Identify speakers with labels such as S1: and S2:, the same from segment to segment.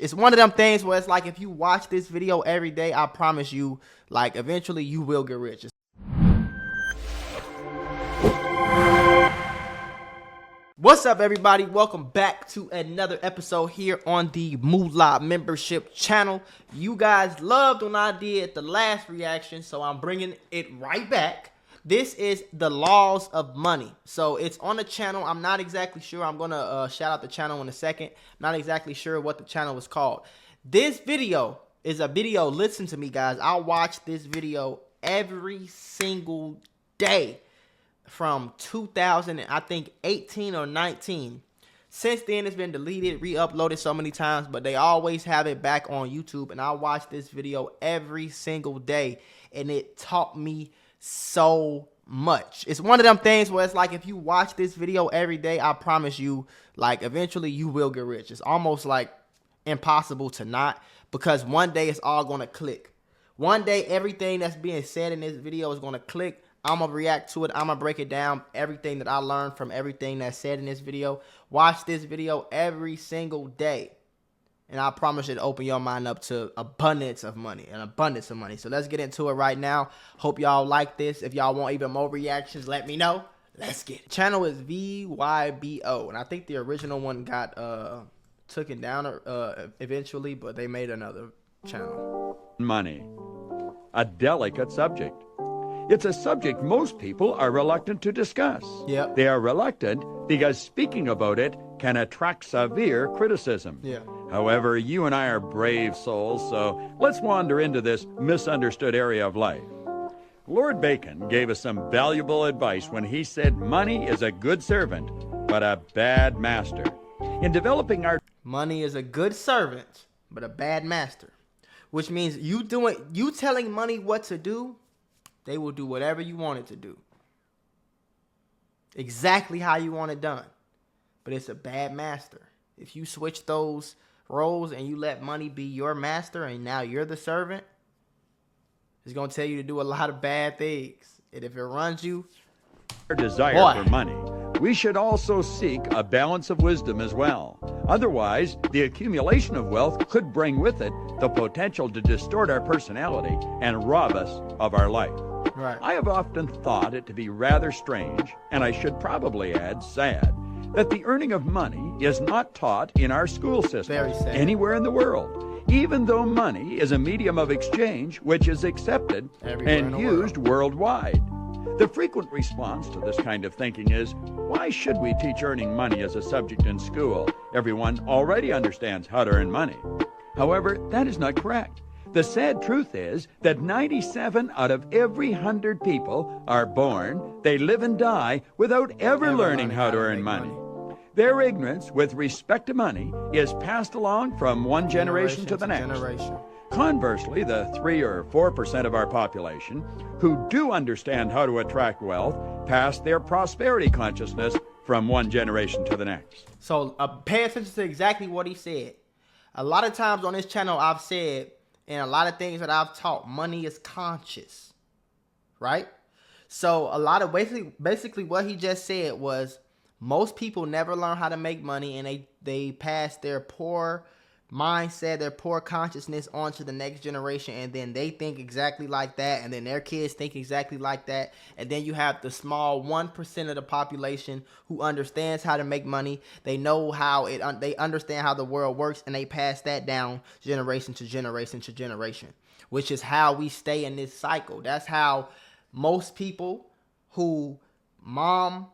S1: It's one of them things where it's like, if you watch this video every day, I promise you, like, eventually you will get rich. What's up, everybody? Welcome back to another episode here on the Mula membership channel. You guys loved when I did the last reaction, so I'm bringing it right back. This is the laws of money. So it's on the channel. I'm not exactly sure. I'm going to shout out the channel in a second. Not exactly sure what the channel was called. This video is a video. Listen to me, guys. I watch this video every single day from 2018 or 19. Since then, it's been deleted, re-uploaded so many times, but they always have it back on YouTube. And I watch this video every single day, and it taught me so much. It's one of them things where it's like, if you watch this video every day, I promise you, like, eventually you will get rich. It's almost like impossible to not, because one day it's all going to click. One day everything that's being said in this video is going to click. I'm going to react to it. I'm going to break it down, everything that I learned from everything that's said in this video. Watch this video every single day, and I promise you to open your mind up to abundance of money, an abundance of money. So let's get into it right now. Hope y'all like this. If y'all want even more reactions, let me know. Let's get it. Channel is VYBO, and I think the original one got taken down eventually, but they made another channel.
S2: Money, a delicate subject. It's a subject most people are reluctant to discuss.
S1: Yep.
S2: They are reluctant because speaking about it can attract severe criticism.
S1: Yeah.
S2: However, you and I are brave souls, so let's wander into this misunderstood area of life. Lord Bacon gave us some valuable advice when he said money is a good servant, but a bad master. In developing our...
S1: Money is a good servant, but a bad master. Which means you telling money what to do, they will do whatever you want it to do. Exactly how you want it done. But it's a bad master. If you switch those roles and you let money be your master and now you're the servant, it's going to tell you to do a lot of bad things. And if it runs you,
S2: our desire for money, we should also seek a balance of wisdom as well. Otherwise, the accumulation of wealth could bring with it the potential to distort our personality and rob us of our life.
S1: Right.
S2: I have often thought it to be rather strange, and I should probably add sad, that the earning of money is not taught in our school system anywhere in the world, even though money is a medium of exchange which is accepted and used worldwide. The frequent response to this kind of thinking is, why should we teach earning money as a subject in school? Everyone already understands how to earn money. However, that is not correct. The sad truth is that 97 out of every 100 people are born, they live and die without ever learning how to earn money. Their ignorance with respect to money is passed along from one generation to the next. Conversely, the 3 or 4% of our population who do understand how to attract wealth pass their prosperity consciousness from one generation to the next.
S1: So pay attention to exactly what he said. A lot of times on this channel I've said, and a lot of things that I've taught, money is conscious, right? So a lot of basically what he just said was, most people never learn how to make money, and they pass their poor mindset, their poor consciousness on to the next generation, and then they think exactly like that, and then their kids think exactly like that, and then you have the small 1% of the population who understands how to make money. They know how they understand how the world works, and they pass that down generation to generation to generation, which is how we stay in this cycle. That's how most people who mom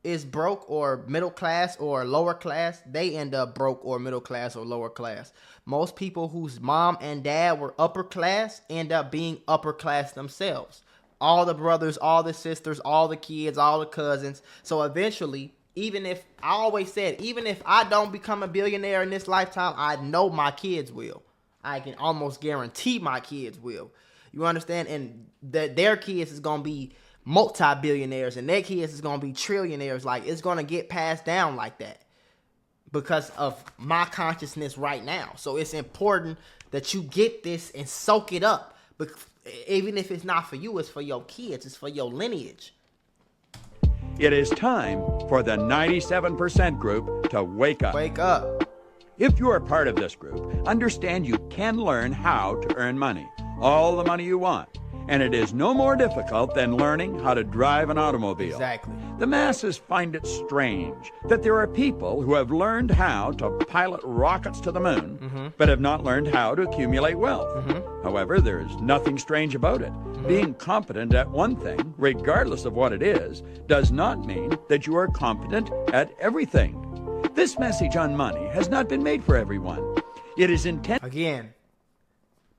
S1: is broke or middle class or lower class, they end up broke or middle class or lower class. Most people whose mom and dad were upper class end up being upper class themselves. All the brothers, all the sisters, all the kids, all the cousins. So eventually, even if I don't become a billionaire in this lifetime, I know my kids will. I can almost guarantee my kids will. You understand? And their kids is going to be multi-billionaires, and their kids is going to be trillionaires. Like, it's going to get passed down like that because of my consciousness right now. So it's important that you get this and soak it up. But even if it's not for you, it's for your kids. It's for your lineage.
S2: It is time for the 97% group to wake up.
S1: Wake up.
S2: If you are part of this group, understand you can learn how to earn money, all the money you want. And it is no more difficult than learning how to drive an automobile.
S1: Exactly.
S2: The masses find it strange that there are people who have learned how to pilot rockets to the moon, but have not learned how to accumulate wealth. However, there is nothing strange about it. Being competent at one thing, regardless of what it is, does not mean that you are competent at everything. This message on money has not been made for everyone. It is intended...
S1: Again,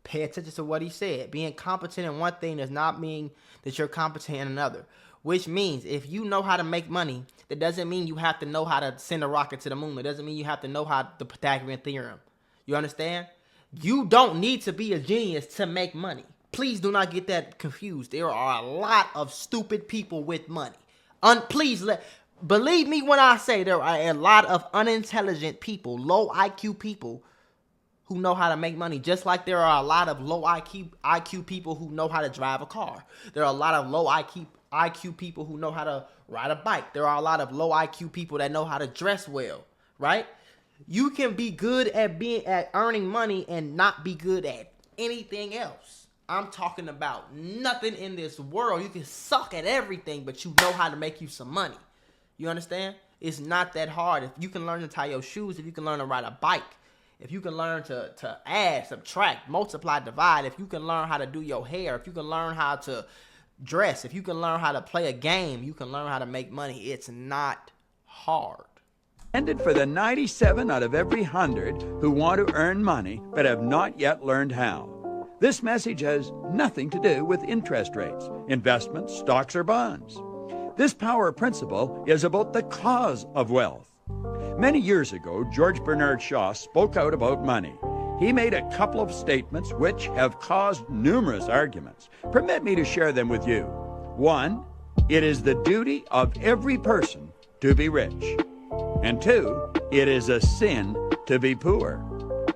S1: pay attention to what he said. Being competent in one thing does not mean that you're competent in another. Which means if you know how to make money, that doesn't mean you have to know how to send a rocket to the moon. It doesn't mean you have to know how the Pythagorean theorem. You understand? You don't need to be a genius to make money. Please do not get that confused. There are a lot of stupid people with money. Believe me when I say there are a lot of unintelligent people, low IQ people who know how to make money, just like there are a lot of low IQ people who know how to drive a car. There are a lot of low IQ people who know how to ride a bike. There are a lot of low IQ people that know how to dress well, right? You can be good at earning money and not be good at anything else. I'm talking about nothing in this world. You can suck at everything, but you know how to make you some money. You understand? It's not that hard. If you can learn to tie your shoes, if you can learn to ride a bike, if you can learn to add, subtract, multiply, divide, if you can learn how to do your hair, if you can learn how to dress, if you can learn how to play a game, you can learn how to make money. It's not hard.
S2: Intended for the 97 out of every 100 who want to earn money but have not yet learned how. This message has nothing to do with interest rates, investments, stocks, or bonds. This power principle is about the cause of wealth. Many years ago, George Bernard Shaw spoke out about money. He made a couple of statements which have caused numerous arguments. Permit me to share them with you. 1, it is the duty of every person to be rich. And 2, it is a sin to be poor.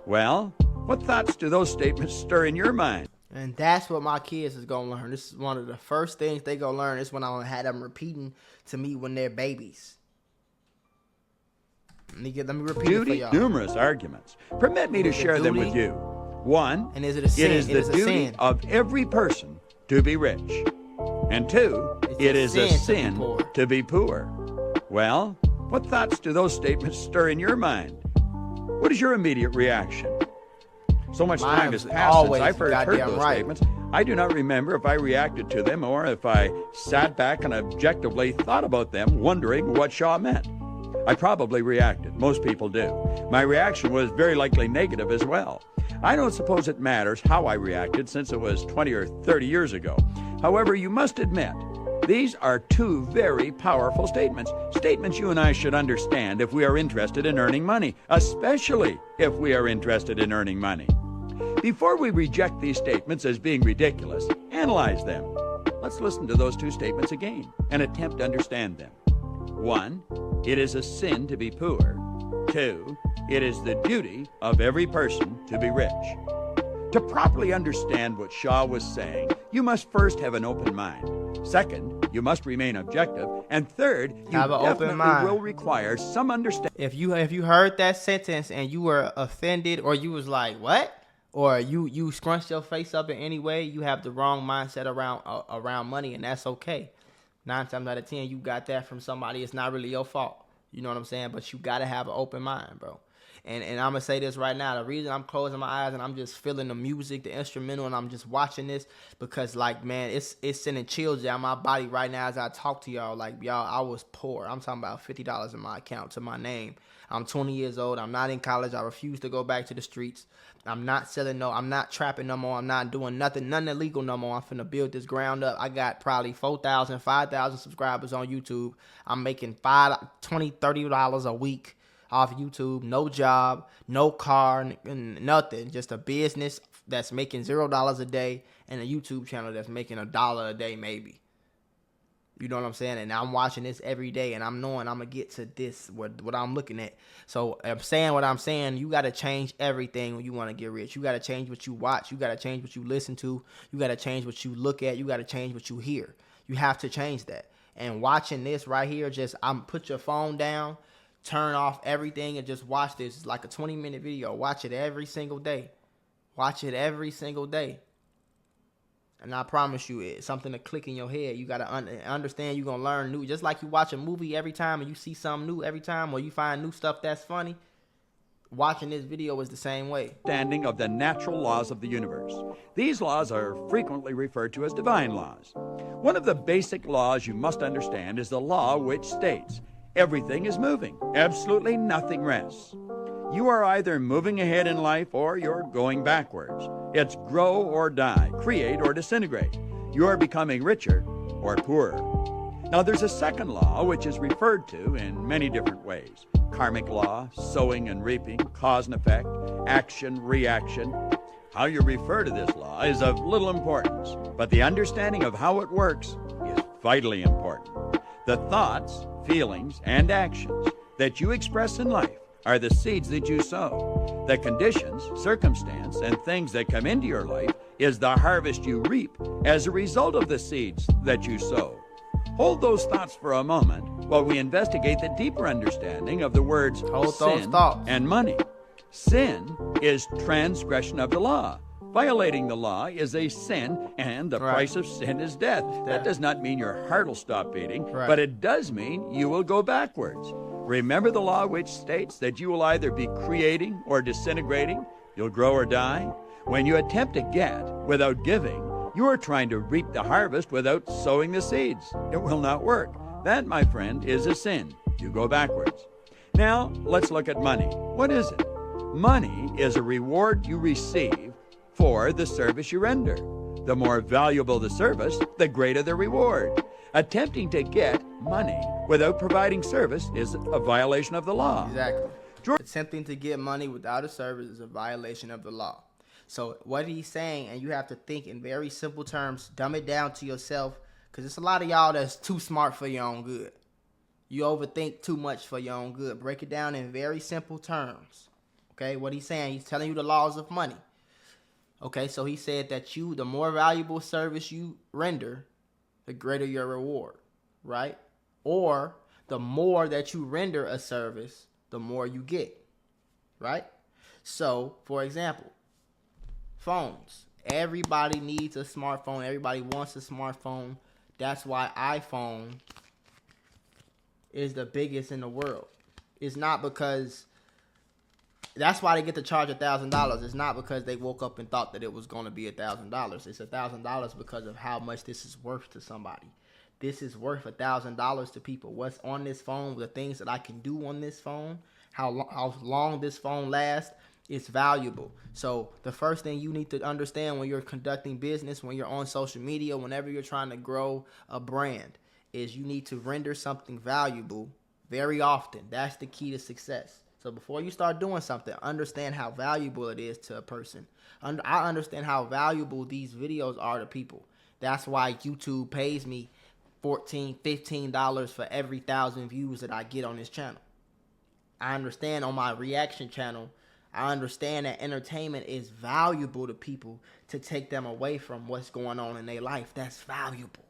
S2: Well, what thoughts do those statements stir in your mind?
S1: And that's what my kids is going to learn. This is one of the first things they going to learn. Is when I had them repeating to me when they're babies. Let me repeat it for y'all.
S2: Numerous arguments. Permit me to share them with you. 1,
S1: and is it a sin?
S2: It is the duty of every person to be rich. And 2, it is a sin to be poor. Well, what thoughts do those statements stir in your mind? What is your immediate reaction? So much time has passed since I first heard those statements, I do not remember if I reacted to them or if I sat back and objectively thought about them, wondering what Shaw meant. I probably reacted. Most people do. My reaction was very likely negative as well. I don't suppose it matters how I reacted since it was 20 or 30 years ago. However, you must admit, these are two very powerful statements. Statements you and I should understand if we are interested in earning money, especially if we are interested in earning money. Before we reject these statements as being ridiculous, analyze them. Let's listen to those two statements again and attempt to understand them. 1, it is a sin to be poor. 2, it is the duty of every person to be rich. To properly understand what Shaw was saying, you must first have an open mind. Second, you must remain objective. And third, you definitely will require some understanding.
S1: If you heard that sentence and you were offended or you was like, what? Or you scrunched your face up in any way, you have the wrong mindset around money, and that's okay. 9 times out of 10, you got that from somebody. It's not really your fault. You know what I'm saying? But you got to have an open mind, bro. And I'm going to say this right now. The reason I'm closing my eyes and I'm just feeling the music, the instrumental, and I'm just watching this because, like, man, it's sending chills down my body right now as I talk to y'all. Like, y'all, I was poor. I'm talking about $50 in my account to my name. I'm 20 years old. I'm not in college. I refuse to go back to the streets. I'm not selling I'm not trapping no more. I'm not doing nothing illegal no more. I'm finna build this ground up. I got probably 4,000, 5,000 subscribers on YouTube. I'm making $20, $30 a week off YouTube. No job, no car, nothing. Just a business that's making $0 a day and a YouTube channel that's making $1 a day maybe. You know what I'm saying? And I'm watching this every day, and I'm knowing I'm going to get to this, what I'm looking at. So I'm saying what I'm saying. You got to change everything when you want to get rich. You got to change what you watch. You got to change what you listen to. You got to change what you look at. You got to change what you hear. You have to change that. And watching this right here, I'm put your phone down, turn off everything and just watch this. It's like a 20-minute video. Watch it every single day. Watch it every single day. And I promise you, it's something to click in your head. You got to understand you're going to learn new. Just like you watch a movie every time and you see something new every time, or you find new stuff that's funny, watching this video is the same way.
S2: Understanding of the natural laws of the universe. These laws are frequently referred to as divine laws. One of the basic laws you must understand is the law which states everything is moving. Absolutely nothing rests. You are either moving ahead in life or you're going backwards. It's grow or die, create or disintegrate. You are becoming richer or poorer. Now there's a second law which is referred to in many different ways. Karmic law, sowing and reaping, cause and effect, action, reaction. How you refer to this law is of little importance, but the understanding of how it works is vitally important. The thoughts, feelings, and actions that you express in life are the seeds that you sow. The conditions, circumstance, and things that come into your life is the harvest you reap as a result of the seeds that you sow. Hold those thoughts for a moment while we investigate the deeper understanding of the words sin and money. Sin is transgression of the law. Violating the law is a sin, and the price of sin is death. That does not mean your heart will stop beating, but it does mean you will go backwards. Remember the law which states that you will either be creating or disintegrating, you'll grow or die. When you attempt to get without giving, you are trying to reap the harvest without sowing the seeds. It will not work. That, my friend, is a sin. You go backwards. Now, let's look at money. What is it? Money is a reward you receive for the service you render. The more valuable the service, the greater the reward. Attempting to get money without providing service is a violation of the law.
S1: Exactly. Attempting to get money without a service is a violation of the law. So what he's saying, and you have to think in very simple terms, dumb it down to yourself, because it's a lot of y'all that's too smart for your own good. You overthink too much for your own good. Break it down in very simple terms. Okay, what he's saying, he's telling you the laws of money. Okay, so he said that the more valuable service you render, the greater your reward, right? Or the more that you render a service, the more you get, right? So, for example, phones. Everybody needs a smartphone. Everybody wants a smartphone. That's why iPhone is the biggest in the world. It's not because... That's why they get to charge $1,000. It's not because they woke up and thought that it was going to be $1,000. It's $1,000 because of how much this is worth to somebody. This is worth $1,000 to people. What's on this phone, the things that I can do on this phone, how long this phone lasts, it's valuable. So the first thing you need to understand when you're conducting business, when you're on social media, whenever you're trying to grow a brand, is you need to render something valuable very often. That's the key to success. So before you start doing something, understand how valuable it is to a person. I understand how valuable these videos are to people. That's why YouTube pays me $14, $15 for every 1,000 views that I get on this channel. I understand on my reaction channel, I understand that entertainment is valuable to people to take them away from what's going on in their life. That's valuable.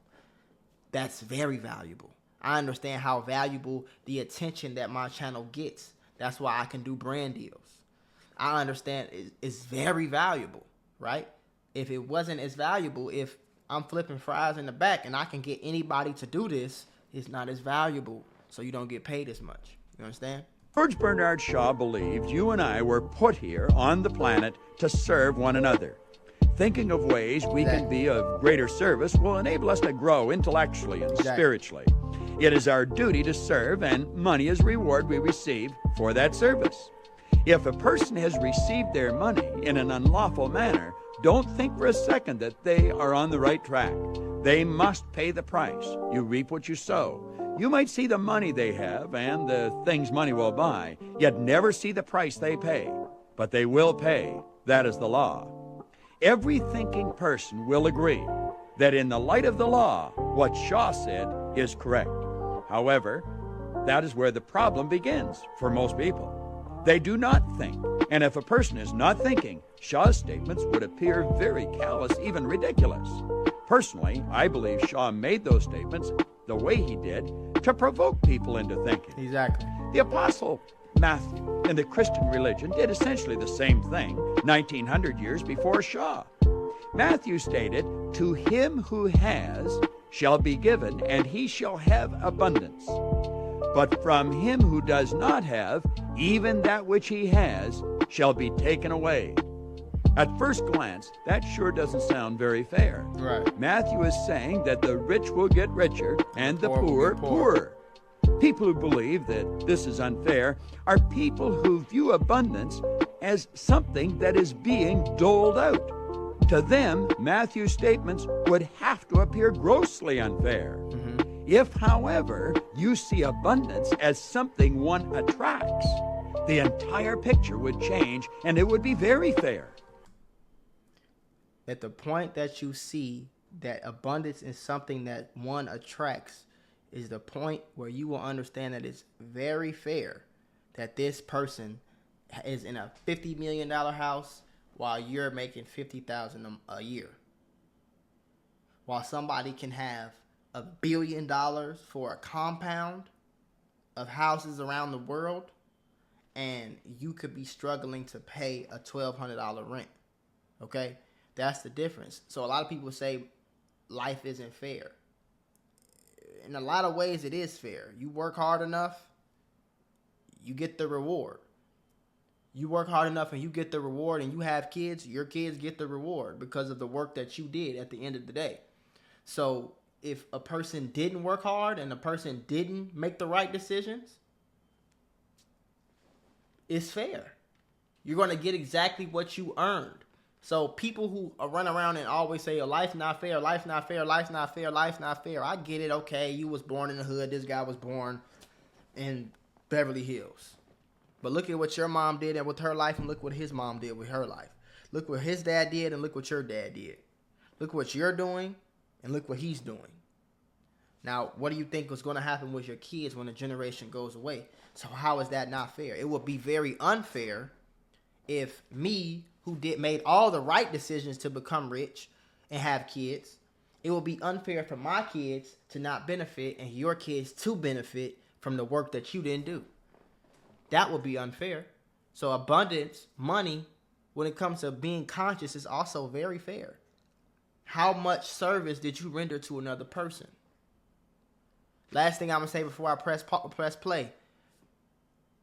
S1: That's very valuable. I understand how valuable the attention that my channel gets. That's why I can do brand deals. I understand it's very valuable, right? If it wasn't as valuable, if I'm flipping fries in the back and I can get anybody to do this, it's not as valuable, so you don't get paid as much. You understand?
S2: George Bernard Shaw believed you and I were put here on the planet to serve one another. Thinking of ways we can be of greater service will enable us to grow intellectually and spiritually. It is our duty to serve, and money is reward we receive for that service. If a person has received their money in an unlawful manner, don't think for a second that they are on the right track. They must pay the price. You reap what you sow. You might see the money they have and the things money will buy, yet never see the price they pay. But they will pay. That is the law. Every thinking person will agree that in the light of the law, what Shaw said is correct. However, that is where the problem begins for most people. They do not think, and if a person is not thinking, Shaw's statements would appear very callous, even ridiculous. Personally, I believe Shaw made those statements the way he did to provoke people into thinking.
S1: Exactly.
S2: The Apostle Matthew in the Christian religion did essentially the same thing 1900 years before Shaw. Matthew stated, "To him who has shall be given, and he shall have abundance. But from him who does not have, even that which he has shall be taken away." At first glance, that sure doesn't sound very fair.
S1: Right.
S2: Matthew is saying that the rich will get richer and the poor poorer. People who believe that this is unfair are people who view abundance as something that is being doled out. To them, Matthew's statements would have to appear grossly unfair. If, however, you see abundance as something one attracts, the entire picture would change and it would be very fair.
S1: At the point that you see that abundance is something that one attracts is the point where you will understand that it's very fair that this person is in a $50 million house while you're making $50,000 a year. While somebody can have $1 billion for a compound of houses around the world, and you could be struggling to pay a $1,200 rent. Okay? That's the difference. So a lot of people say life isn't fair. In a lot of ways, it is fair. You work hard enough, you get the reward. You work hard enough and you get the reward, and you have kids, your kids get the reward because of the work that you did at the end of the day. So if a person didn't work hard and a person didn't make the right decisions, it's fair. You're going to get exactly what you earned. So people who run around and always say, oh, life's not fair, life's not fair, life's not fair, life's not fair. I get it. Okay, you was born in the hood. This guy was born in Beverly Hills. But look at what your mom did and with her life, and look what his mom did with her life. Look what his dad did and look what your dad did. Look what you're doing and look what he's doing. Now, what do you think is going to happen with your kids when a generation goes away? So how is that not fair? It would be very unfair if me, who made all the right decisions to become rich and have kids, it would be unfair for my kids to not benefit and your kids to benefit from the work that you didn't do. That would be unfair. So abundance, money, when it comes to being conscious, is also very fair. How much service did you render to another person? Last thing I'm going to say before I press play.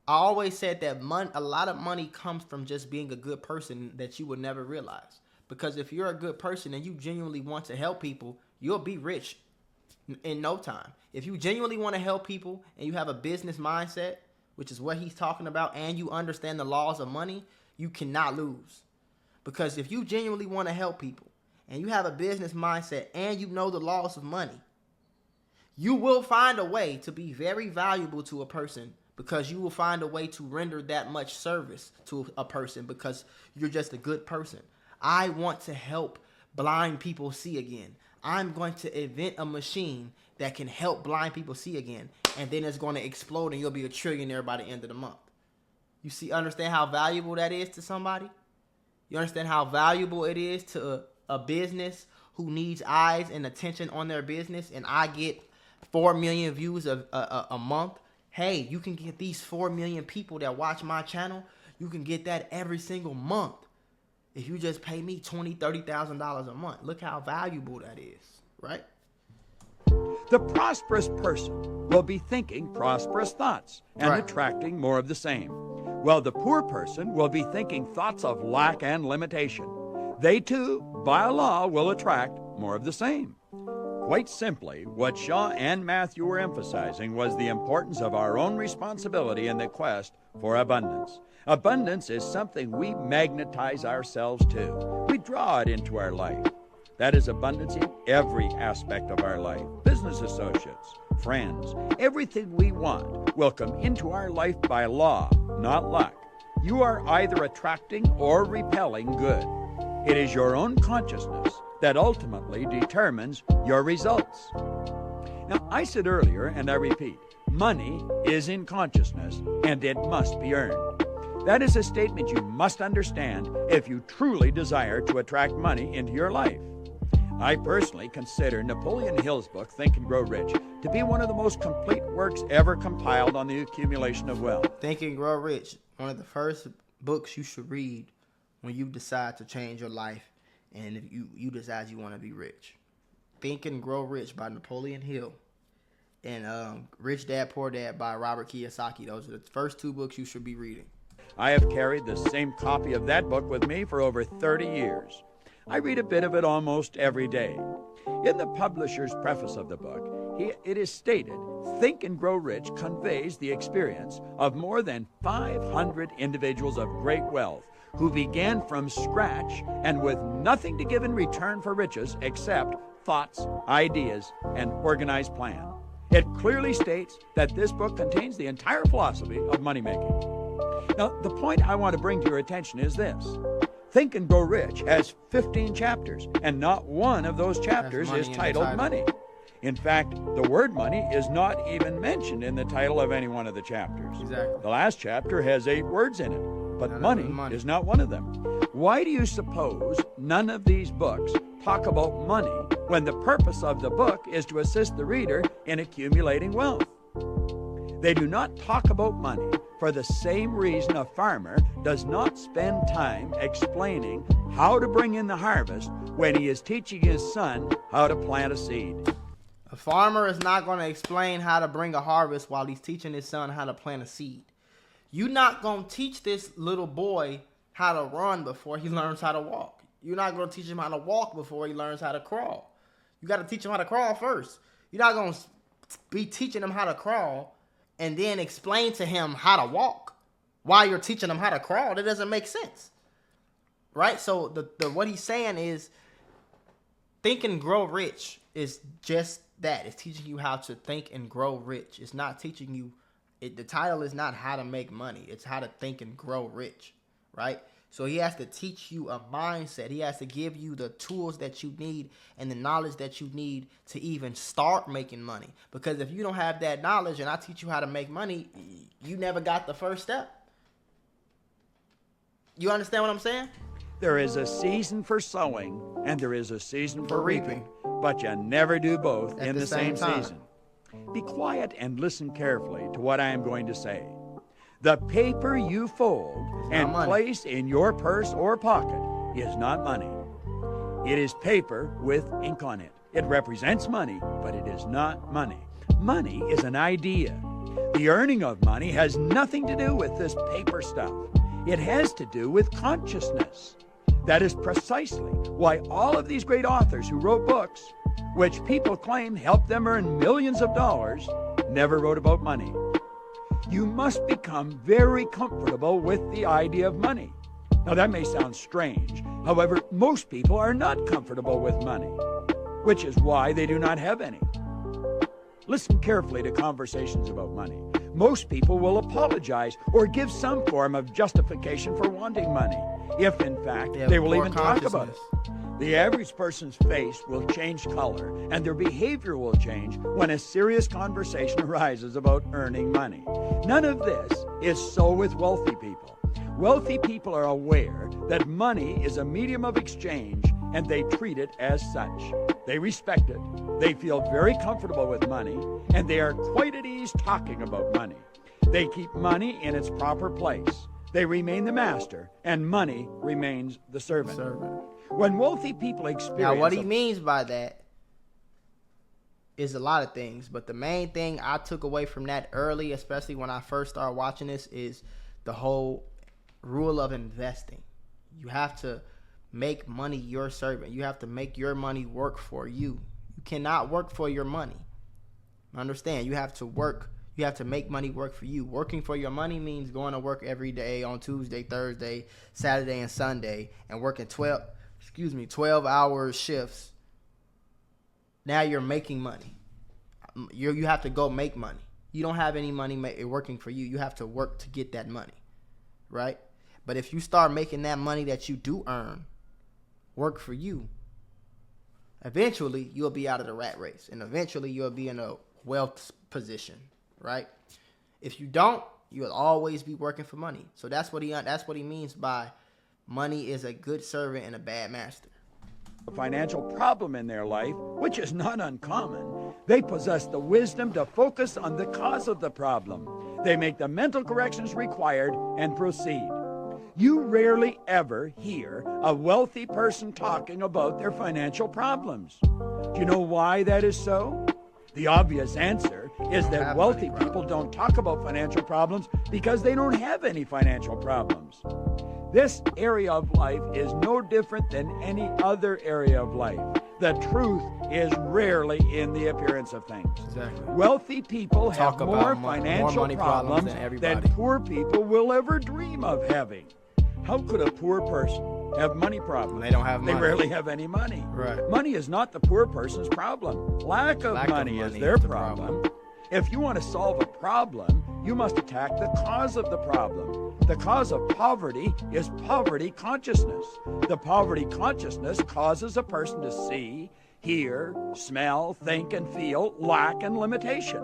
S1: I always said that a lot of money comes from just being a good person that you would never realize. Because if you're a good person and you genuinely want to help people, you'll be rich in no time. If you genuinely want to help people and you have a business mindset, which is what he's talking about, and you understand the laws of money, you cannot lose. Because if you genuinely want to help people and you have a business mindset and you know the laws of money, you will find a way to be very valuable to a person, because you will find a way to render that much service to a person because you're just a good person. I want to help blind people see again. I'm going to invent a machine that can help blind people see again, and then it's going to explode and you'll be a trillionaire by the end of the month. You see, understand how valuable that is to somebody? You understand how valuable it is to a business who needs eyes and attention on their business, and I get 4 million views a month? Hey, you can get these 4 million people that watch my channel. You can get that every single month if you just pay me $20,000, $30,000 a month. Look how valuable that is, right?
S2: The prosperous person will be thinking prosperous thoughts and attracting more of the same, while the poor person will be thinking thoughts of lack and limitation. They too, by law, will attract more of the same. Quite simply, what Shaw and Matthew were emphasizing was the importance of our own responsibility in the quest for abundance. Abundance is something we magnetize ourselves to. We draw it into our life. That is abundance in every aspect of our life. Business associates, friends, everything we want will come into our life by law, not luck. You are either attracting or repelling good. It is your own consciousness that ultimately determines your results. Now, I said earlier, and I repeat, money is in consciousness and it must be earned. That is a statement you must understand if you truly desire to attract money into your life. I personally consider Napoleon Hill's book, Think and Grow Rich, to be one of the most complete works ever compiled on the accumulation of wealth.
S1: Think and Grow Rich, one of the first books you should read when you decide to change your life and if you decide you want to be rich. Think and Grow Rich by Napoleon Hill and Rich Dad Poor Dad by Robert Kiyosaki. Those are the first two books you should be reading.
S2: I have carried the same copy of that book with me for over 30 years. I read a bit of it almost every day. In the publisher's preface of the book, it is stated, Think and Grow Rich conveys the experience of more than 500 individuals of great wealth who began from scratch and with nothing to give in return for riches except thoughts, ideas, and organized plan. It clearly states that this book contains the entire philosophy of money making. Now, the point I want to bring to your attention is this. Think and Grow Rich has 15 chapters, and not one of those chapters is titled Money. In fact, the word money is not even mentioned in the title of any one of the chapters.
S1: Exactly.
S2: The last chapter has 8 words in it, but money is not one of them. Why do you suppose none of these books talk about money when the purpose of the book is to assist the reader in accumulating wealth? They do not talk about money for the same reason a farmer does not spend time explaining how to bring in the harvest when he is teaching his son how to plant a seed.
S1: A farmer is not going to explain how to bring a harvest while he's teaching his son how to plant a seed. You're not going to teach this little boy how to run before he learns how to walk. You're not going to teach him how to walk before he learns how to crawl. You got to teach him how to crawl first. You're not going to be teaching him how to crawl and then explain to him how to walk while you're teaching him how to crawl. That doesn't make sense. Right? So what he's saying is Think and Grow Rich is just that. It's teaching you how to think and grow rich. It's not teaching you, the title is not how to make money. It's how to think and grow rich, right? So he has to teach you a mindset. He has to give you the tools that you need and the knowledge that you need to even start making money. Because if you don't have that knowledge and I teach you how to make money, you never got the first step. You understand what I'm saying?
S2: There is a season for sowing and there is a season for reaping, but you never do both in the same season. Be quiet and listen carefully to what I am going to say. The paper you fold and place in your purse or pocket is not money. It is paper with ink on it. It represents money, but it is not money. Money is an idea. The earning of money has nothing to do with this paper stuff. It has to do with consciousness. That is precisely why all of these great authors who wrote books, which people claim helped them earn millions of dollars, never wrote about money. You must become very comfortable with the idea of money. Now that may sound strange. However, most people are not comfortable with money, which is why they do not have any. Listen carefully to conversations about money. Most people will apologize or give some form of justification for wanting money, if in fact they will even talk about it. The average person's face will change color and their behavior will change when a serious conversation arises about earning money. None of this is so with wealthy people. Wealthy people are aware that money is a medium of exchange and they treat it as such. They respect it, they feel very comfortable with money, and they are quite at ease talking about money. They keep money in its proper place. They remain the master, and money remains the servant. When wealthy people experience...
S1: Now, what he means by that is a lot of things, but the main thing I took away from that early, especially when I first started watching this, is the whole rule of investing. You have to make money your servant. You have to make your money work for you. You cannot work for your money. Understand? You have to work. You have to make money work for you. Working for your money means going to work every day on Tuesday, Thursday, Saturday, and Sunday, and working 12-hour shifts. Now you're making money. You have to go make money. You don't have any money working for you. You have to work to get that money, right? But if you start making that money that you do earn work for you, eventually you'll be out of the rat race, and eventually you'll be in a wealth position, right? If you don't, you'll always be working for money. So that's what he means by money is a good servant and a bad master.
S2: a financial problem in their life, which is not uncommon, they possess the wisdom to focus on the cause of the problem. They make the mental corrections required and proceed. You rarely ever hear a wealthy person talking about their financial problems. Do you know why that is so? The obvious answer is that wealthy people don't talk about financial problems because they don't have any financial problems. This area of life is no different than any other area of life. The truth is rarely in the appearance of things.
S1: Exactly.
S2: Wealthy people have more financial problems than poor people will ever dream of having. How could a poor person have money problems?
S1: They don't have money.
S2: They rarely have any money.
S1: Right.
S2: Money is not the poor person's problem. Lack of money is their problem. If you want to solve a problem, you must attack the cause of the problem. The cause of poverty is poverty consciousness. The poverty consciousness causes a person to see, hear, smell, think, and feel lack and limitation.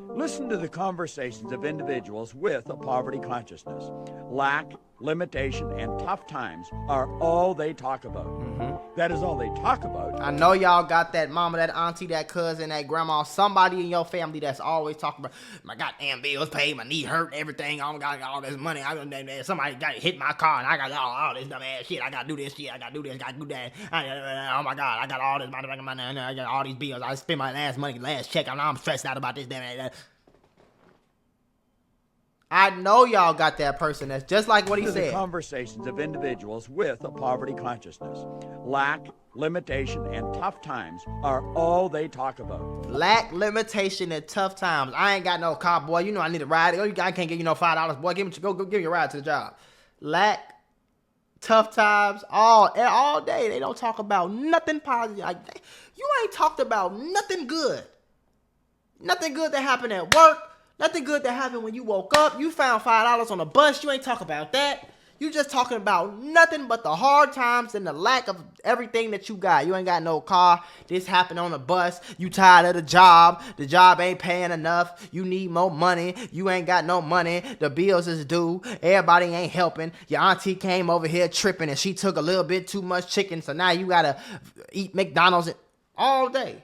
S2: Listen to the conversations of individuals with a poverty consciousness. Lack, limitation, and tough times are all they talk about. That is all they talk about.
S1: I know y'all got that mama, that auntie, that cousin, that grandma, somebody in your family that's always talking about my goddamn bills paid, my knee hurt, everything. I got all this money. Somebody got hit my car, and I got all this dumb ass shit. I got to do this shit. I got to do this. Got to do that. Oh my God, I got all this money. I got all these bills. I spent my last money, last check. I'm stressed out about this. That. I know y'all got that person that's just like what he said.
S2: The conversations of individuals with a poverty consciousness. Lack, limitation, and tough times are all they talk about.
S1: Lack, limitation, and tough times. I ain't got no car, boy. You know I need a ride. I can't give you no $5. Boy, go give me a ride to the job. Lack, tough times, all day. They don't talk about nothing positive. You ain't talked about nothing good. Nothing good that happened at work. Nothing good that happened when you woke up. You found $5 on a bus. You ain't talking about that. You just talking about nothing but the hard times and the lack of everything that you got. You ain't got no car. This happened on a bus. You tired of the job. The job ain't paying enough. You need more money. You ain't got no money. The bills is due. Everybody ain't helping. Your auntie came over here tripping and she took a little bit too much chicken. So now you got to eat McDonald's all day.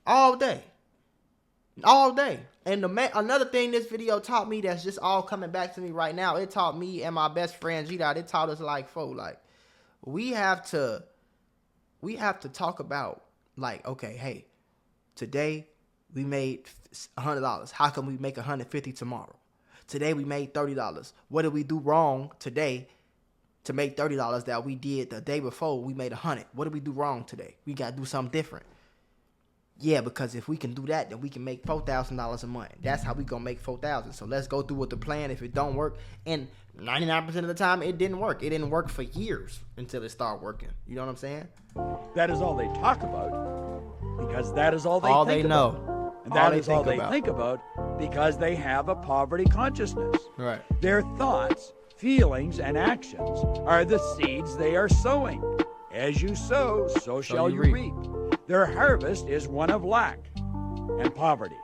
S1: All day. All day. And another thing this video taught me that's just all coming back to me right now, it taught me and my best friend G-Dot, it taught us we have to talk about okay, hey, today we made $100. How can we make $150 tomorrow? Today we made $30. What did we do wrong today to make $30 that we did the day before we made $100? What did we do wrong today? We got to do something different. Yeah, because if we can do that, then we can make $4,000 a month. That's how we gonna make $4,000. So let's go through with the plan. If it don't work, and 99% of the time it didn't work. It didn't work for years until it started working. You know what I'm saying?
S2: That is all they talk about because that is all they think
S1: know.
S2: About. And that is all they think about because they have a poverty consciousness.
S1: Right.
S2: Their thoughts, feelings, and actions are the seeds they are sowing. As you sow, so shall you reap. Their harvest is one of lack and poverty.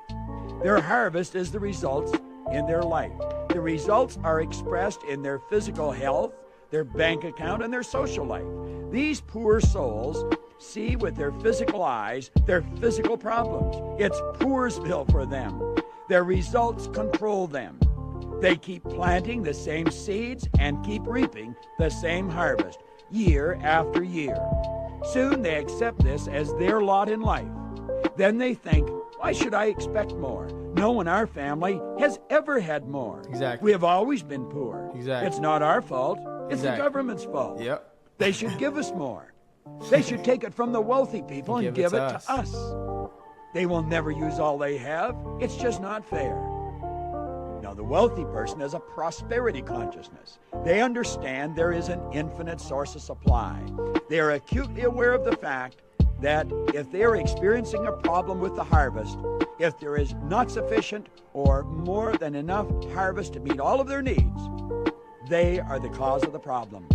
S2: Their harvest is the results in their life. The results are expressed in their physical health, their bank account, and their social life. These poor souls see with their physical eyes their physical problems. It's Poorsville for them. Their results control them. They keep planting the same seeds and keep reaping the same harvest year after year. Soon they accept this as their lot in life. Then they think, why should I expect more? No one in our family has ever had more.
S1: Exactly.
S2: We have always been poor.
S1: Exactly.
S2: It's not our fault. It's the government's fault.
S1: Yep.
S2: They should give us more. They should take it from the wealthy people and give it to us. They will never use all they have. It's just not fair. Now, the wealthy person has a prosperity consciousness. They understand there is an infinite source of supply. They are acutely aware of the fact that if they are experiencing a problem with the harvest, if there is not sufficient or more than enough harvest to meet all of their needs, they are the cause of the problem.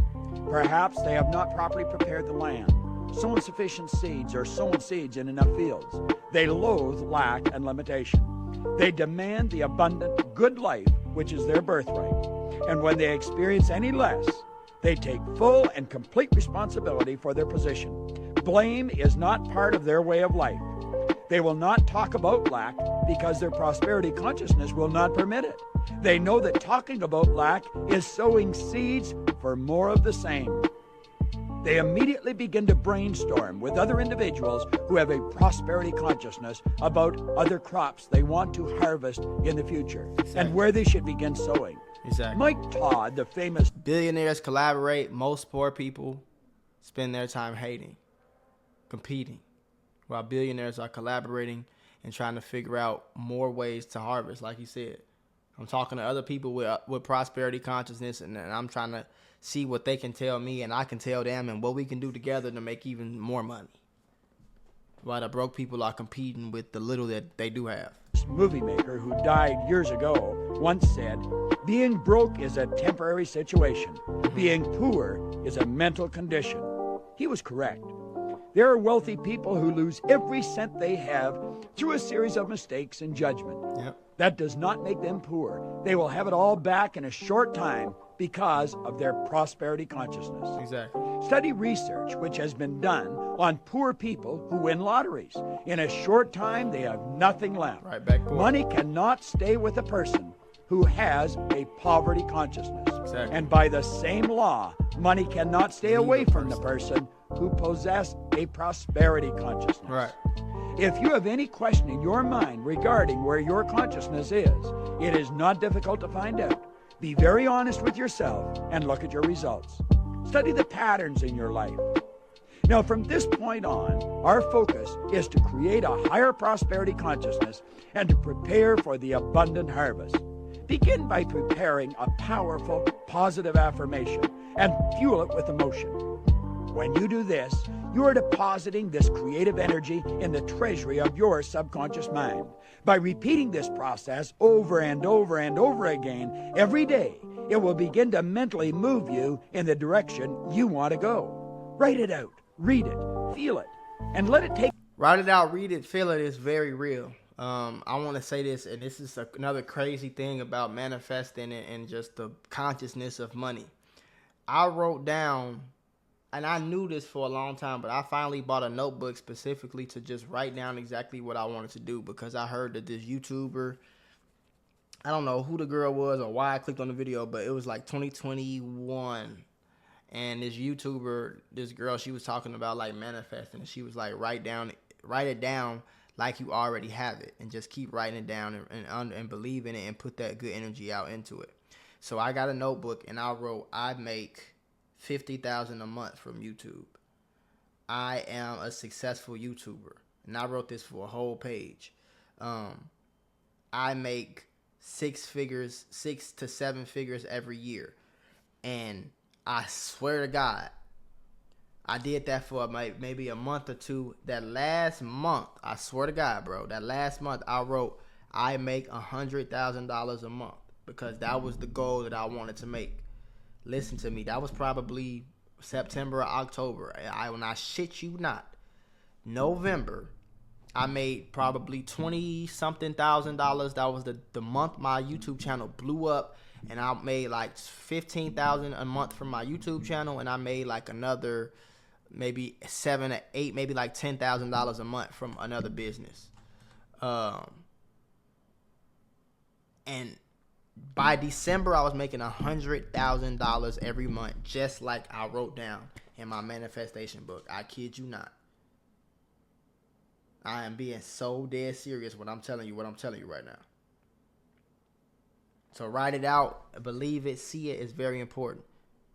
S2: Perhaps they have not properly prepared the land, sown sufficient seeds, or sown seeds in enough fields. They loathe lack and limitation. They demand the abundant, good life, which is their birthright. And when they experience any less, they take full and complete responsibility for their position. Blame is not part of their way of life. They will not talk about lack because their prosperity consciousness will not permit it. They know that talking about lack is sowing seeds for more of the same. They immediately begin to brainstorm with other individuals who have a prosperity consciousness about other crops they want to harvest in the future and where they should begin sowing.
S1: Exactly.
S2: Mike Todd, the famous
S1: billionaires collaborate. Most poor people spend their time hating, competing, while billionaires are collaborating and trying to figure out more ways to harvest. Like you said, I'm talking to other people with prosperity consciousness, and I'm trying to see what they can tell me and I can tell them, and what we can do together to make even more money. While the broke people are competing with the little that they do have.
S2: movie maker who died years ago once said, "Being broke is a temporary situation. Being poor is a mental condition." He was correct. There are wealthy people who lose every cent they have through a series of mistakes and judgment.
S1: Yep.
S2: That does not make them poor. They will have it all back in a short time because of their prosperity consciousness.
S1: Exactly.
S2: Study research which has been done on poor people who win lotteries. In a short time, they have nothing left.
S1: Right back poor.
S2: Money cannot stay with a person who has a poverty consciousness.
S1: Exactly.
S2: And by the same law, money cannot stay away from the person who possesses a prosperity consciousness.
S1: Right.
S2: If you have any question in your mind regarding where your consciousness is, it is not difficult to find out. Be very honest with yourself and look at your results. Study the patterns in your life. Now, from this point on, our focus is to create a higher prosperity consciousness and to prepare for the abundant harvest. Begin by preparing a powerful, positive affirmation and fuel it with emotion. When you do this, you are depositing this creative energy in the treasury of your subconscious mind. By repeating this process over and over and over again every day, it will begin to mentally move you in the direction you want to go. Write it out, read it, feel it, and let it take.
S1: Write it out, read it, feel it. Is very real. I want to say this, and this is another crazy thing about manifesting and just the consciousness of money. I wrote down, and I knew this for a long time, but I finally bought a notebook specifically to just write down exactly what I wanted to do, because I heard that this YouTuber, I don't know who the girl was or why I clicked on the video, but it was like 2021. And this YouTuber, this girl, she was talking about like manifesting. And she was like, write it down like you already have it, and just keep writing it down and believe in it and put that good energy out into it. So I got a notebook and I wrote, I make $50,000 a month from YouTube. I am a successful YouTuber. And I wrote this for a whole page. I make 6 to 7 figures every year. And I swear to God, I did that for maybe a month or two. That last month, I swear to God, bro, that last month I wrote, I make $100,000 a month, because that was the goal that I wanted to make. Listen to me, that was probably September or October. When I shit you not, November, I made probably $20-something thousand. That was the month my YouTube channel blew up. And I made like $15,000 a month from my YouTube channel, and I made like another maybe 7 or 8, maybe like $10,000 a month from another business. And by December, I was making $100,000 every month, just like I wrote down in my manifestation book. I kid you not. I am being so dead serious when I'm telling you what I'm telling you right now. So write it out, believe it, see it is very important.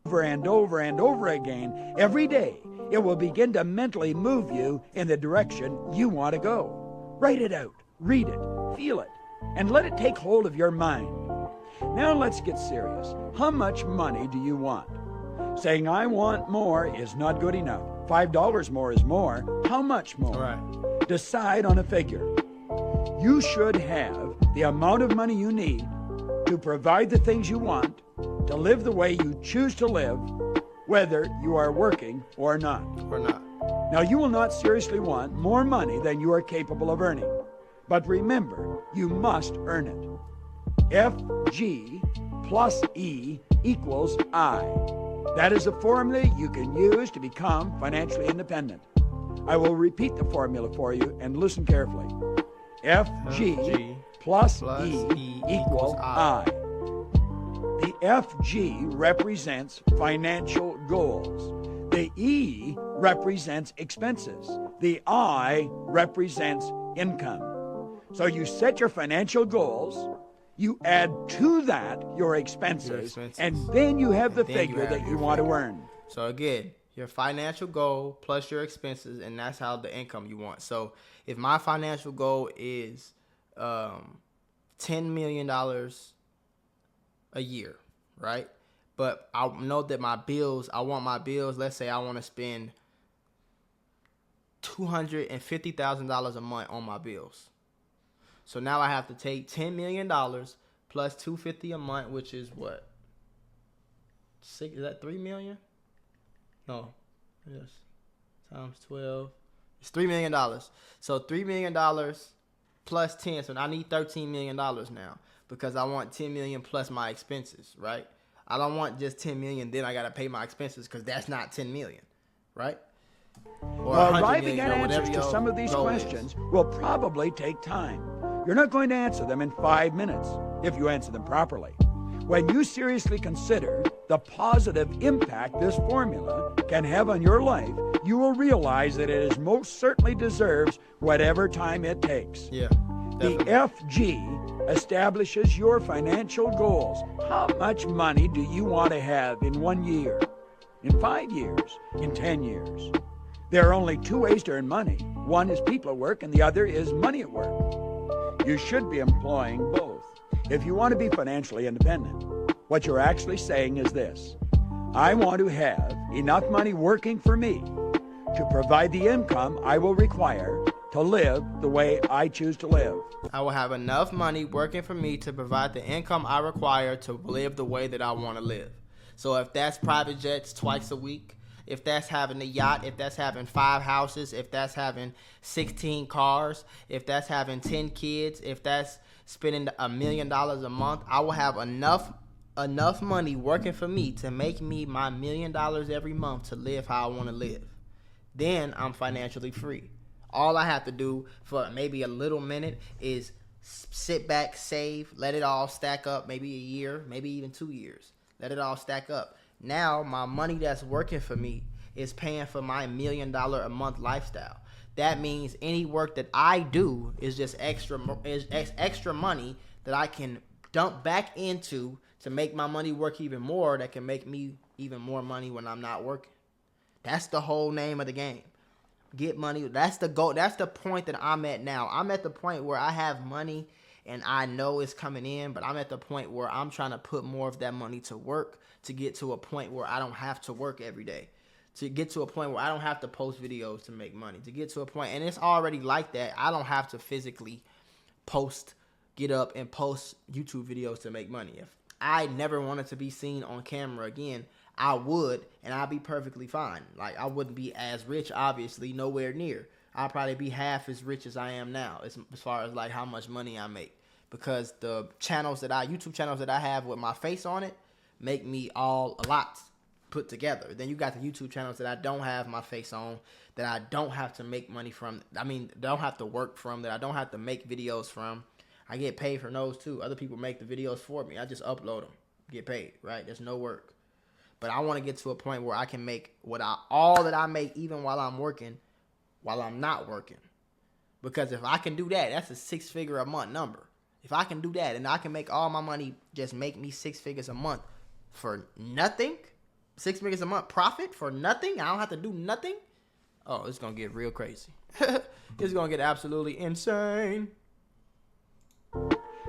S2: Over and over and over again every day, it will begin to mentally move you in the direction you want to go. Write it out, read it, feel it, and let it take hold of your mind. Now let's get serious. How much money do you want? Saying I want more is not good enough. $5 more is more. How much more?
S1: All right.
S2: Decide on a figure. You should have the amount of money you need to provide the things you want, to live the way you choose to live, whether you are working or not. Now, you will not seriously want more money than you are capable of earning. But remember, you must earn it. FG plus E equals I. That is a formula you can use to become financially independent. I will repeat the formula for you and listen carefully. FG plus E equals I. The FG represents financial goals. The E represents expenses. The I represents income. So you set your financial goals, you add to that your expenses, and then you have the figure that you want to earn.
S1: So again, your financial goal plus your expenses, and that's how the income you want. So if my financial goal is $10 million a year, right? But I know that I want my bills, let's say I want to spend $250,000 a month on my bills. So now I have to take $10 million plus $250 a month, which is what? Is that $3 million? No. Yes. Times 12. It's $3 million. So $3 million plus 10. So I need $13 million now because I want $10 million plus my expenses, right? I don't want just $10 million, then I got to pay my expenses because that's not $10 million, right? Or
S2: arriving at answers to some of these questions will probably take time. You're not going to answer them in 5 minutes if you answer them properly. When you seriously consider the positive impact this formula can have on your life, you will realize that it most certainly deserves whatever time it takes.
S1: Yeah,
S2: the FG establishes your financial goals. How much money do you want to have in 1 year, in 5 years, in 10 years? There are only two ways to earn money. One is people at work and the other is money at work. You should be employing both. If you want to be financially independent, what you're actually saying is this: I want to have enough money working for me to provide the income I will require to live the way I choose to live.
S1: I will have enough money working for me to provide the income I require to live the way that I want to live. So if that's private jets twice a week, if that's having a yacht, if that's having 5 houses, if that's having 16 cars, if that's having 10 kids, if that's spending $1 million a month, I will have enough money working for me to make me my $1 million every month to live how I want to live. Then I'm financially free. All I have to do for maybe a little minute is sit back, save, let it all stack up, maybe a year, maybe even 2 years. Let it all stack up. Now my money that's working for me is paying for my $1 million a month lifestyle. That means any work that I do is just extra money that I can dump back into to make my money work even more, that can make me even more money when I'm not working. That's the whole name of the game. Get money. That's the goal. That's the point that I'm at now. I'm at the point where I have money and I know it's coming in, but I'm at the point where I'm trying to put more of that money to work to get to a point where I don't have to work every day, to get to a point where I don't have to post videos to make money, to get to a point, and it's already like that. I don't have to physically get up and post YouTube videos to make money. If I never wanted to be seen on camera again, I would, and I'd be perfectly fine. Like, I wouldn't be as rich, obviously, nowhere near. I'd probably be half as rich as I am now, as far as like how much money I make, because the YouTube channels that I have with my face on it make me a lot put together. Then you got the YouTube channels that I don't have my face on, that I don't have to make money from. I mean, don't have to work from, that I don't have to make videos from. I get paid for those too. Other people make the videos for me. I just upload them, get paid, right? There's no work. But I want to get to a point where I can make all that I make even while I'm working, while I'm not working. Because if I can do that, that's a 6-figure a month number. If I can do that and I can make all my money, just make me 6 figures a month for nothing, 6 figures a month profit for nothing, I don't have to do nothing. Oh, it's going to get real crazy. It's going to get absolutely insane.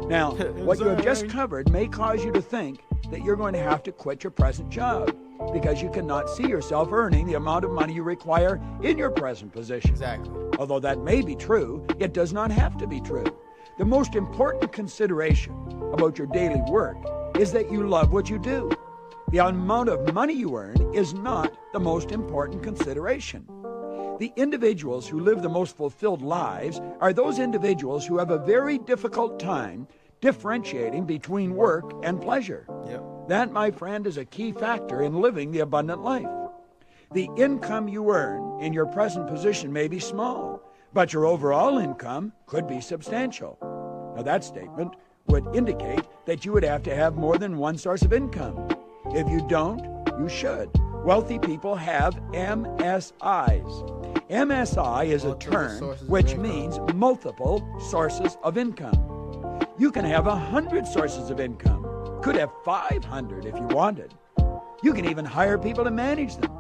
S2: Now, what you have just covered may cause you to think that you're going to have to quit your present job because you cannot see yourself earning the amount of money you require in your present position.
S1: Exactly.
S2: Although that may be true, it does not have to be true. The most important consideration about your daily work is that you love what you do. The amount of money you earn is not the most important consideration. The individuals who live the most fulfilled lives are those individuals who have a very difficult time differentiating between work and pleasure.
S1: Yep.
S2: That, my friend, is a key factor in living the abundant life. The income you earn in your present position may be small, but your overall income could be substantial. Now, that statement would indicate that you would have to have more than one source of income. If you don't, you should. Wealthy people have MSIs. MSI is a term which means multiple sources of income. You can have 100 sources of income. Could have 500 if you wanted. You can even hire people to manage them.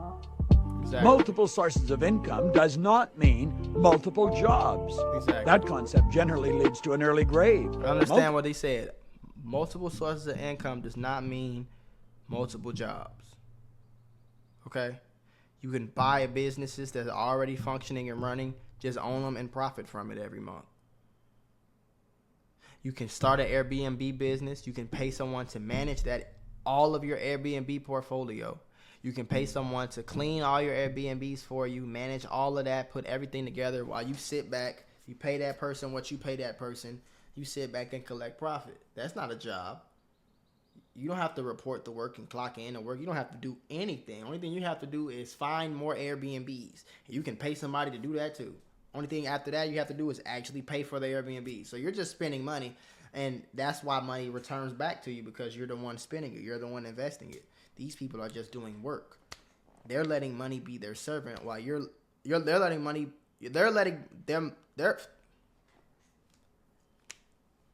S2: Exactly. Multiple sources of income does not mean multiple jobs. Exactly. That concept generally leads to an early grave.
S1: I understand what he said. Multiple sources of income does not mean multiple jobs. Okay? You can buy businesses that are already functioning and running, just own them and profit from it every month. You can start an Airbnb business. You can pay someone to manage all of your Airbnb portfolio. You can pay someone to clean all your Airbnbs for you, manage all of that, put everything together while you sit back. You pay that person what you pay that person. You sit back and collect profit. That's not a job. You don't have to report the work and clock in to work. You don't have to do anything. Only thing you have to do is find more Airbnbs. You can pay somebody to do that too. Only thing after that you have to do is actually pay for the Airbnb. So you're just spending money, and that's why money returns back to you, because you're the one spending it. You're the one investing it. These people are just doing work. They're letting money be their servant while they're letting them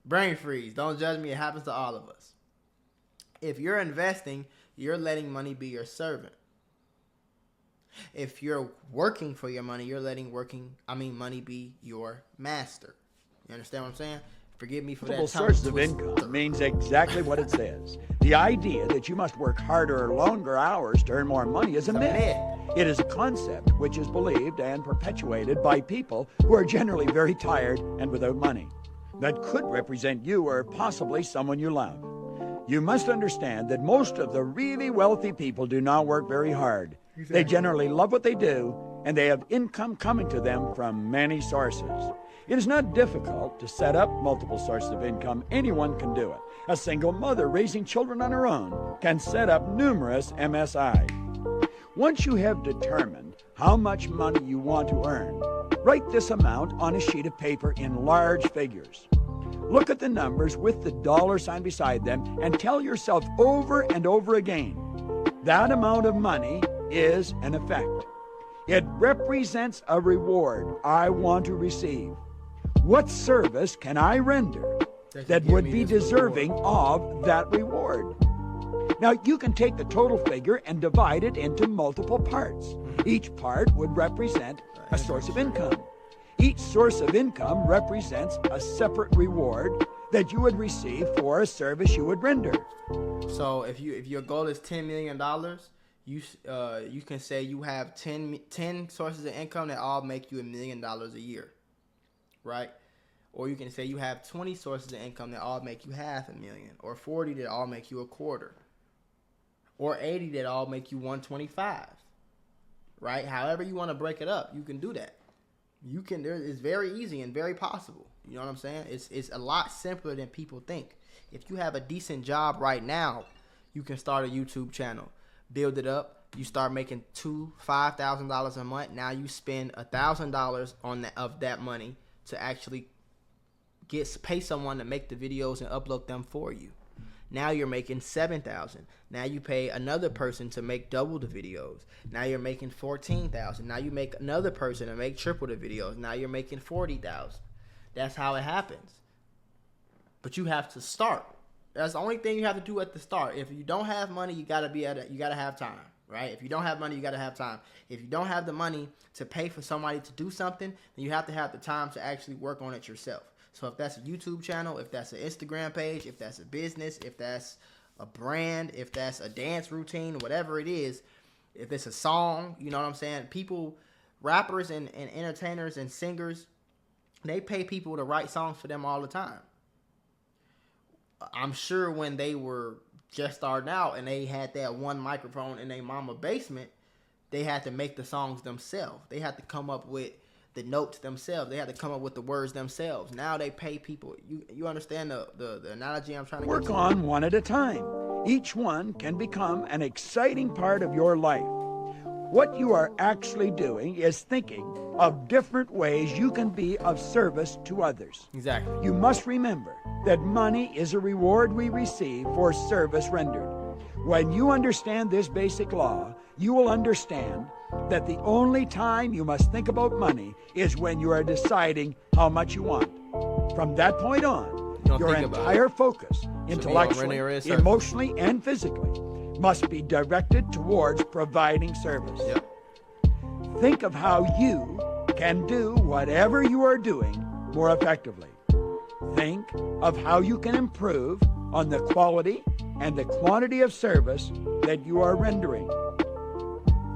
S1: brain freeze. Don't judge me. It happens to all of us. If you're investing, you're letting money be your servant. If you're working for your money, you're letting money be your master. You understand what I'm saying? Forgive me for that.
S2: Multiple sources of income means exactly what it says. The idea that you must work harder or longer hours to earn more money is a myth. It is a concept which is believed and perpetuated by people who are generally very tired and without money. That could represent you or possibly someone you love. You must understand that most of the really wealthy people do not work very hard. Exactly. They generally love what they do, and they have income coming to them from many sources. It is not difficult to set up multiple sources of income. Anyone can do it. A single mother raising children on her own can set up numerous MSIs. Once you have determined how much money you want to earn, write this amount on a sheet of paper in large figures. Look at the numbers with the dollar sign beside them and tell yourself over and over again, that amount of money is an effect. It represents a reward I want to receive. What service can I render that would be deserving of that reward? Now, you can take the total figure and divide it into multiple parts. Each part would represent a source of income. Each source of income represents a separate reward that you would receive for a service you would render.
S1: So if your goal is $10 million, you can say you have 10 sources of income that all make you $1 million a year, right? Or you can say you have 20 sources of income that all make you $500,000, or 40 that all make you $250,000, or 80 that all make you $125,000, right? However you want to break it up, you can do that. It's very easy and very possible. You know what I'm saying? It's a lot simpler than people think. If you have a decent job right now, you can start a YouTube channel, build it up. You start making $5,000 a month. Now you spend $1,000 of that money to actually pay someone to make the videos and upload them for you. Now you're making $7,000. Now you pay another person to make double the videos. Now you're making $14,000. Now you make another person to make triple the videos. Now you're making $40,000. That's how it happens. But you have to start. That's the only thing you have to do at the start. If you don't have money, you gotta have time, right? If you don't have money, you gotta have time. If you don't have the money to pay for somebody to do something, then you have to have the time to actually work on it yourself. So if that's a YouTube channel, if that's an Instagram page, if that's a business, if that's a brand, if that's a dance routine, whatever it is, if it's a song, you know what I'm saying? Rappers and entertainers and singers, they pay people to write songs for them all the time. I'm sure when they were just starting out and they had that one microphone in their mama basement, they had to make the songs themselves. They had to come up with the notes themselves. They had to come up with the words themselves. Now they pay people. You understand the analogy I'm trying to
S2: work on one at a time. Each one can become an exciting part of your life. What you are actually doing is thinking of different ways you can be of service to others.
S1: Exactly.
S2: You must remember that money is a reward we receive for service rendered. When you understand this basic law, you will understand that the only time you must think about money is when you are deciding how much you want. From that point on, your entire focus, intellectually, emotionally, and physically, must be directed towards providing service.
S1: Yep.
S2: Think of how you can do whatever you are doing more effectively. Think of how you can improve on the quality and the quantity of service that you are rendering.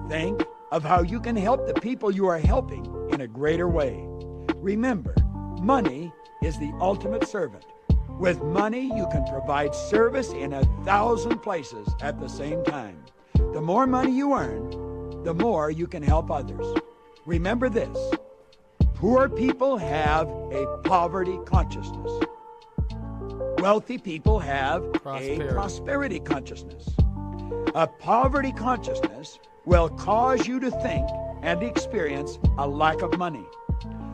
S2: Think of how you can help the people you are helping in a greater way. Remember, money is the ultimate servant. With money, you can provide service in 1,000 places at the same time. The more money you earn, the more you can help others. Remember this: poor people have a poverty consciousness. Wealthy people have a prosperity consciousness. A poverty consciousness will cause you to think and experience a lack of money.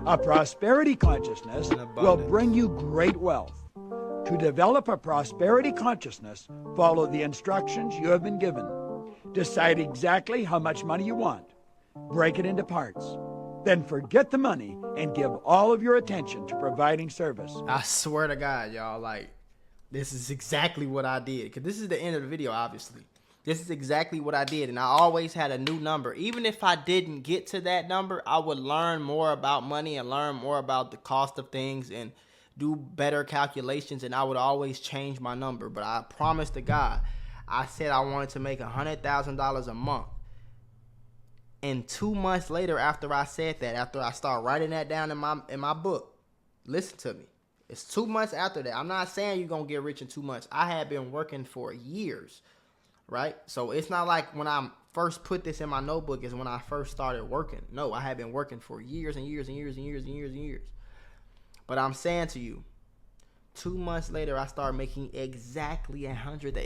S2: A prosperity consciousness will bring you great wealth. To develop a prosperity consciousness, follow the instructions you have been given. Decide exactly how much money you want. Break it into parts. Then forget the money and give all of your attention to providing service.
S1: I swear to God, y'all, like, this is exactly what I did. Because this is the end of the video, obviously. This is exactly what I did. And I always had a new number. Even if I didn't get to that number, I would learn more about money and learn more about the cost of things and do better calculations, and I would always change my number. But I promised to God, I said I wanted to make $100,000 a month. And 2 months later, after I said that, after I started writing that down in my book, listen to me. It's 2 months after that. I'm not saying you're gonna get rich in 2 months. I had been working for years, right? So it's not like when I first put this in my notebook is when I first started working. No, I had been working for years and years and years and years and years and years. But I'm saying to you, 2 months later, I started making exactly 100.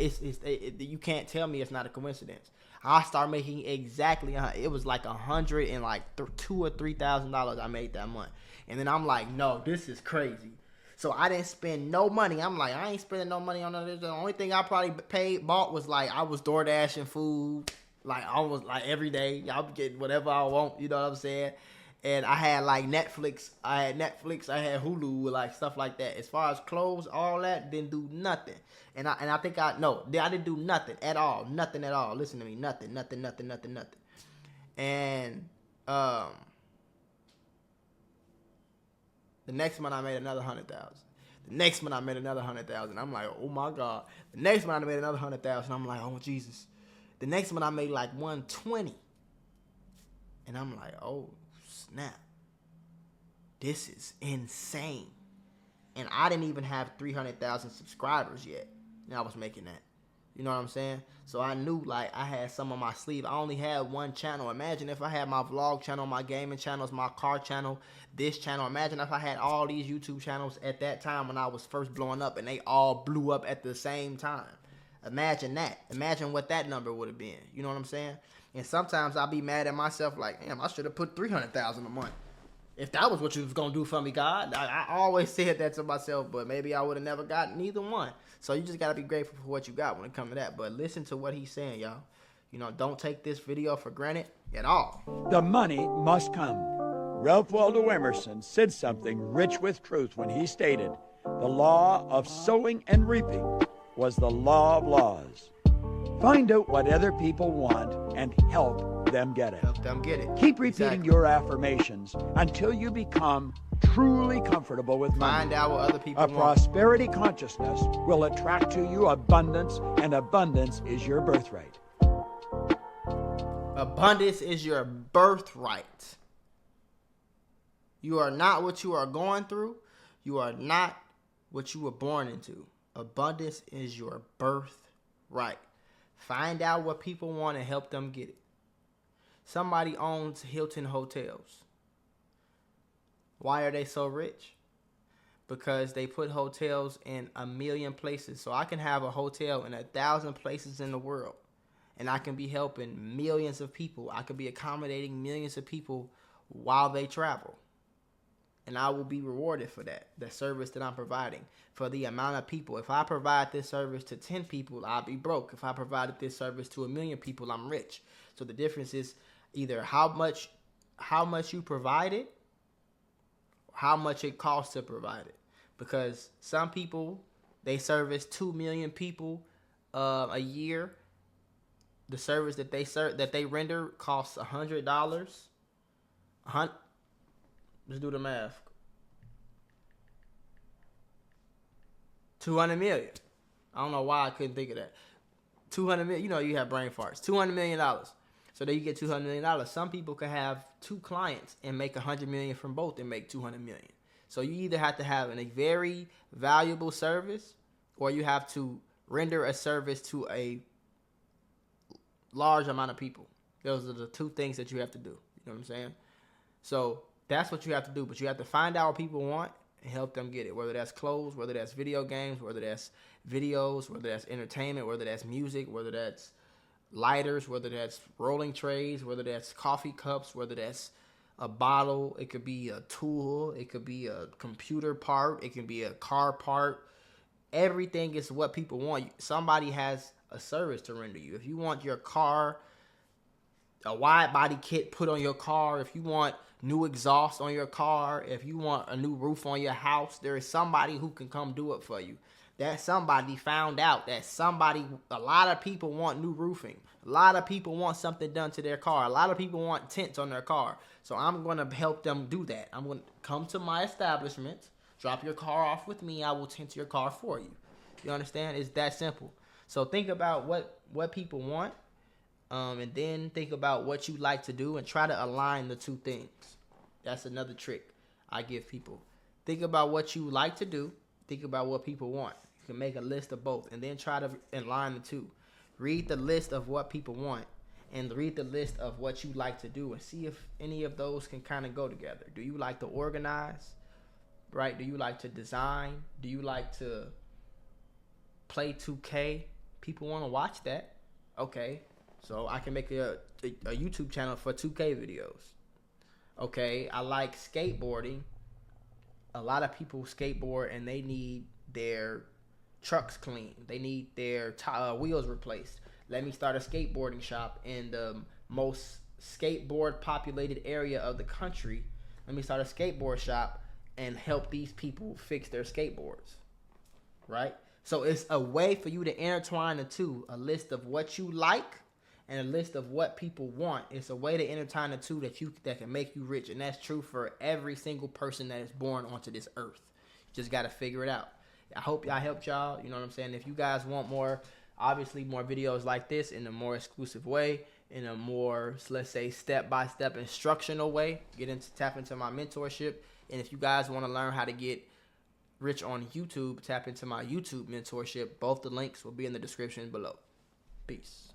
S1: You can't tell me it's not a coincidence. I started making exactly. It was like $100 and like $2,000 or $3,000 I made that month. And then I'm like, no, this is crazy. So I didn't spend no money. I'm like, I ain't spending no money on this. The only thing I probably bought was like I was door dashing food, like almost like every day. Y'all get whatever I want. You know what I'm saying? And I had like Netflix, I had Hulu, like stuff like that. As far as clothes, all that, didn't do nothing. And I think I didn't do nothing at all. Nothing at all. Listen to me, nothing. And the next month I made another 100,000. The next month I made another 100,000. I'm like, oh my God. The next month I made another 100,000. I'm like, oh Jesus. The next month I made like 120. And I'm like, oh snap, this is insane. And I didn't even have 300,000 subscribers yet, and I was making that. You know what I'm saying? So I knew like I had some on my sleeve. I only had one channel. Imagine if I had my vlog channel, my gaming channels, my car channel, this channel. Imagine if I had all these YouTube channels at that time when I was first blowing up and they all blew up at the same time. Imagine that. Imagine what that number would have been. You know what I'm saying? And sometimes I'll be mad at myself like, damn, I should have put 300,000 a month. If that was what you was going to do for me, God. I always said that to myself, but maybe I would have never gotten either one. So you just got to be grateful for what you got when it comes to that. But listen to what he's saying, y'all. You know, don't take this video for granted at all.
S2: The money must come. Ralph Waldo Emerson said something rich with truth when he stated, the law of sowing and reaping was the law of laws. Find out what other people want and help them get it.
S1: Help them get it.
S2: Keep repeating your affirmations until you become truly comfortable with money.
S1: Find out what other people want.
S2: A prosperity consciousness will attract to you abundance, and abundance is your birthright.
S1: Abundance is your birthright. You are not what you are going through. You are not what you were born into. Abundance is your birthright. Find out what people want and help them get it. Somebody owns Hilton hotels. Why are they so rich? Because they put hotels in 1 million places. So I can have a hotel in 1,000 places in the world. and I can be helping millions of people. I could be accommodating millions of people while they travel. And I will be rewarded for that, the service that I'm providing, for the amount of people. If I provide this service to 10 people, I'll be broke. If I provided this service to 1 million people, I'm rich. So the difference is either how much you provide it, or how much it costs to provide it. Because some people, they service 2 million people a year. The service that they render costs $100. Let's do the math. 200 million. I don't know why I couldn't think of that. 200 million. You know, you have brain farts. $200 million. So then you get $200 million. Some people could have 2 clients and make $100 million from both and make $200 million. So you either have to have a very valuable service, or you have to render a service to a large amount of people. Those are the 2 things that you have to do. You know what I'm saying? So that's what you have to do. But you have to find out what people want and help them get it. Whether that's clothes, whether that's video games, whether that's videos, whether that's entertainment, whether that's music, whether that's lighters, whether that's rolling trays, whether that's coffee cups, whether that's a bottle. It could be a tool. It could be a computer part. It can be a car part. Everything is what people want. Somebody has a service to render you. If you want your car, a wide body kit put on your car, if you want new exhaust on your car, if you want a new roof on your house, there is somebody who can come do it for you. That somebody found out that a lot of people want new roofing. A lot of people want something done to their car. A lot of people want tents on their car. So I'm going to help them do that. I'm going to come to my establishment, drop your car off with me. I will tint your car for you. You understand? It's that simple. So think about what people want. And then think about what you like to do and try to align the 2 things. That's another trick I give people. Think about what you like to do. Think about what people want. You can make a list of both and then try to align the 2. Read the list of what people want and read the list of what you like to do and see if any of those can kind of go together. Do you like to organize? Right? Do you like to design? Do you like to play 2K? People want to watch that. Okay. So I can make a YouTube channel for 2K videos. Okay, I like skateboarding. A lot of people skateboard and they need their trucks cleaned. They need their wheels replaced. Let me start a skateboarding shop in the most skateboard populated area of the country. Let me start a skateboard shop and help these people fix their skateboards. Right? So it's a way for you to intertwine the 2. A list of what you like and a list of what people want. It's a way to intertwine the 2 that can make you rich. And that's true for every single person that is born onto this earth. You just got to figure it out. I hope I helped y'all. You know what I'm saying? If you guys want more videos like this in a more exclusive way, in a more, let's say, step-by-step instructional way, tap into my mentorship. And if you guys want to learn how to get rich on YouTube, tap into my YouTube mentorship. Both the links will be in the description below. Peace.